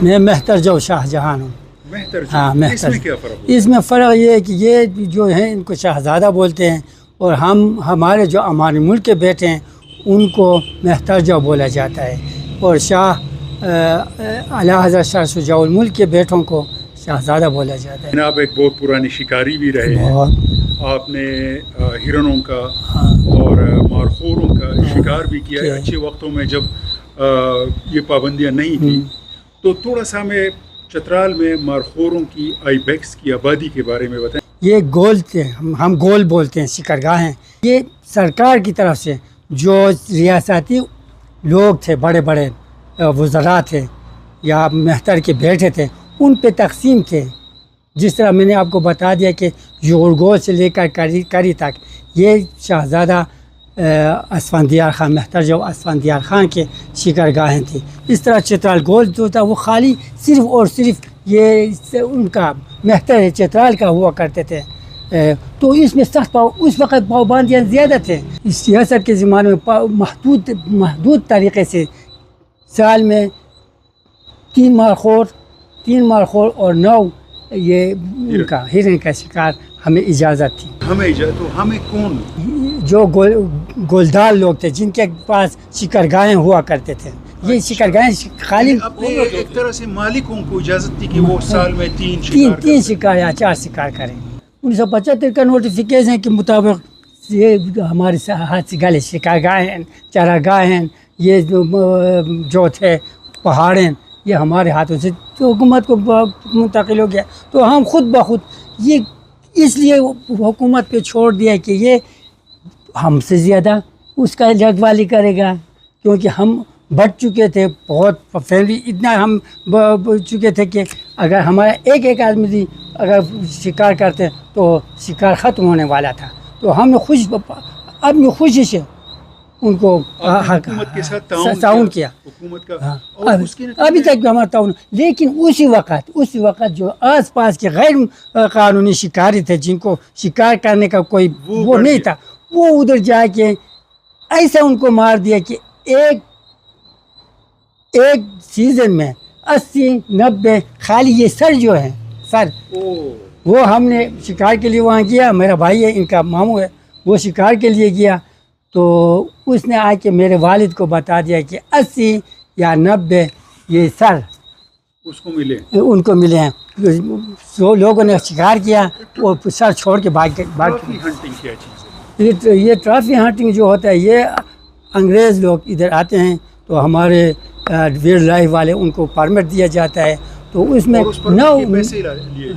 میں مہتر جو شاہ جہان ہوں. ہاں مہتر. اس میں کیا فرق؟ اس میں فرق یہ ہے کہ یہ جو ہیں ان کو شہزادہ بولتے ہیں اور ہمارے جو ہمارے ملک کے بیٹے ہیں ان کو مہتر جو بولا جاتا ہے اور شاہ اعلیٰ حضرت شاہ شجاع الملک کے بیٹوں کو شہزادہ بولا جاتا ہے. آپ ایک بہت پرانی شکاری بھی رہے ہیں. آپ نے ہرنوں کا اور مارخوروں کا شکار بھی کیا ہے اچھے وقتوں میں جب یہ پابندیاں نہیں تھیں. تو تھوڑا سا ہمیں چترال میں مارخوروں کی آئی بیکس کی آبادی کے بارے میں بتائیں. یہ گول تھے، ہم گول بولتے ہیں، شکرگاہ ہیں. یہ سرکار کی طرف سے جو ریاستی لوگ تھے، بڑے بڑے وزراء تھے یا مہتر کے بیٹے تھے، ان پہ تقسیم تھے. جس طرح میں نے آپ کو بتا دیا کہ یورگول سے لے کر کری تک یہ شہزادہ اسفندیار خان، مہتر جو اسفندیار خان کے شکرگاہیں تھیں. اس طرح چترال گول جو تھا وہ خالی صرف اور صرف یہ ان کا مہتر چترال کا ہوا کرتے تھے. تو اس میں سخت اس وقت پابندیاں زیادہ تھے. اس سیاست کے زمانے میں محدود طریقے سے سال میں 3 مارخور اور 9 یہ ان کا ہرن کا شکار ہمیں اجازت تھی. ہمیں کون جو گولدار لوگ تھے جن کے پاس شکرگاہیں ہوا کرتے تھے. یہ شکرگاہیں خالی ایک طرح سے مالکوں کو اجازت تھی کہ وہ سال میں 3 شکار یا 4 شکار کریں. 1975 کا نوٹیفیکیشن کے مطابق یہ ہمارے ہاتھ سے گالے شکارگاہیں ہیں، چراگاہ ہیں، یہ جو تھے پہاڑیں، یہ ہمارے ہاتھوں سے تو حکومت کو منتقل ہو گیا. تو ہم خود بخود یہ اس لیے حکومت پہ چھوڑ دیا کہ یہ ہم سے زیادہ اس کا رکھوالی کرے گا، کیونکہ ہم بڑھ چکے تھے بہت. فیملی اتنا ہم بڑھ چکے تھے کہ اگر ہمارا ایک آدمی اگر شکار کرتے تو شکار ختم ہونے والا تھا. تو ہم نے اپنی خوشی سے ان کو حکومت کے ساتھ تعاون کیا. حکومت کا ابھی تک بھی ہمارا تعاون. لیکن اسی وقت جو آس پاس کے غیر قانونی شکاری تھے جن کو شکار کرنے کا کوئی وہ نہیں تھا، وہ ادھر جا کے ایسا ان کو مار دیا کہ ایک سیزن میں 80-90 خالی یہ سر جو ہے وہ ہم نے شکار کے لیے وہاں گیا. میرا بھائی ہے، ان کا ماموں ہے، وہ شکار کے لیے گیا. تو اس نے آ کے میرے والد کو بتا دیا کہ 80 یا 90 یہ سر ان کو ملے ہیں. لوگوں نے شکار کیا اور سر چھوڑ کے بھاگ یہ ٹرافی ہنٹنگ جو ہوتا ہے یہ انگریز لوگ ادھر آتے ہیں تو ہمارے وائلڈ لائف والے ان کو پرمٹ دیا جاتا ہے. تو اس میں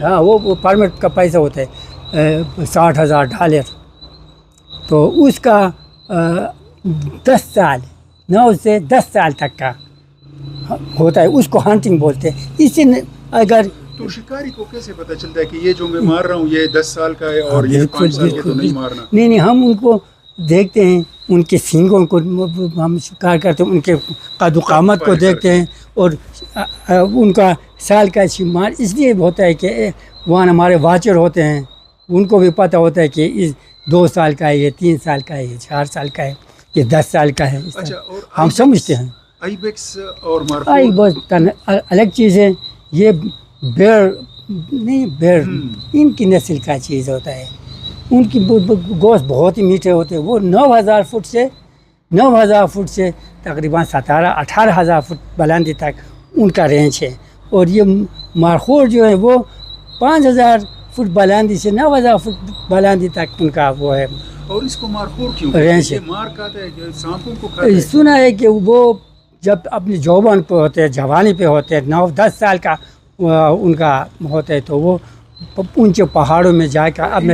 ہاں وہ پرمٹ کا پیسہ ہوتا ہے $60,000. تو اس کا 10 سال 9 سے 10 سال تک کا ہوتا ہے. اس کو ہنٹنگ بولتے ہیں. اس سے اگر تو شکاری کو کیسے پتہ چلتا ہے کہ یہ جو میں مار رہا ہوں یہ 10 سال کا ہے اور یہ 5 سال کے تو نہیں مارنا؟ نہیں ہم ان کو دیکھتے ہیں، ان کے سینگوں کو ہم شکار کرتے ہیں، ان کے قد و قامت کو دیکھتے ہیں اور ان کا سال کا شمار اس لیے ہوتا ہے کہ وہاں ہمارے واچر ہوتے ہیں، ان کو بھی پتہ ہوتا ہے کہ اس 2 سال کا ہے، یہ 3 سال کا ہے، یہ 4 سال کا ہے، یہ 10 سال کا ہے. ہم سمجھتے ہیں. آئی بیکس اور بہت الگ چیز ہے. یہ بیئر ان کی نسل کا چیز ہوتا ہے. ان کی گوشت بہت ہی میٹھے ہوتے ہیں. وہ 9,000 فٹ سے تقریباً 17-18,000 فٹ بلندی تک ان کا رینج ہے. اور یہ مارخور جو ہے وہ 5,000 فٹ بلندی سے 9,000 فٹ بلندی تک ان کا وہ ہے. اور اس کو مارخور کیوں رینج ہے؟ مار کھاتا ہے کہ سانپوں کو کھاتا ہے. سنا ہے کہ وہ جب اپنی جوان پہ ہوتے ہیں، جوانی پہ ہوتے ہیں، 9-10 سال کا ان کا ہوتا ہے تو وہ اونچے پہاڑوں میں جا کر اپنا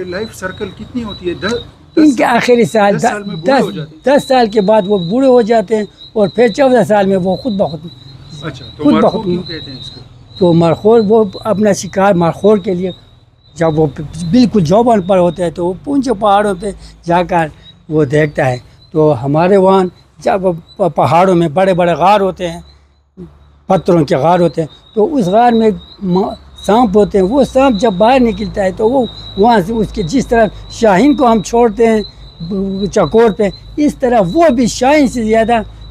لائف سرکل کتنی ہوتی ہے؟ ان کے آخری سال 10 سال کے بعد وہ بوڑھے ہو جاتے ہیں اور پھر 14 سال میں وہ خود بخود تو مارخور وہ اپنا شکار مارخور کے لیے جب وہ بالکل جوان پر ہوتا ہے تو وہ اونچے پہاڑوں پہ جا کر وہ دیکھتا ہے. تو ہمارے وہاں جب پہاڑوں میں بڑے بڑے غار ہوتے ہیں، پتھروں کے غار ہوتے ہیں، تو اس غار میں سانپ ہوتے ہیں. وہ سانپ جب باہر نکلتا ہے تو وہ وہاں سے اس کے جس طرح شاہین کو ہم چھوڑتے ہیں چکور پہ، اس طرح وہ بھی شاہین سے زیادہ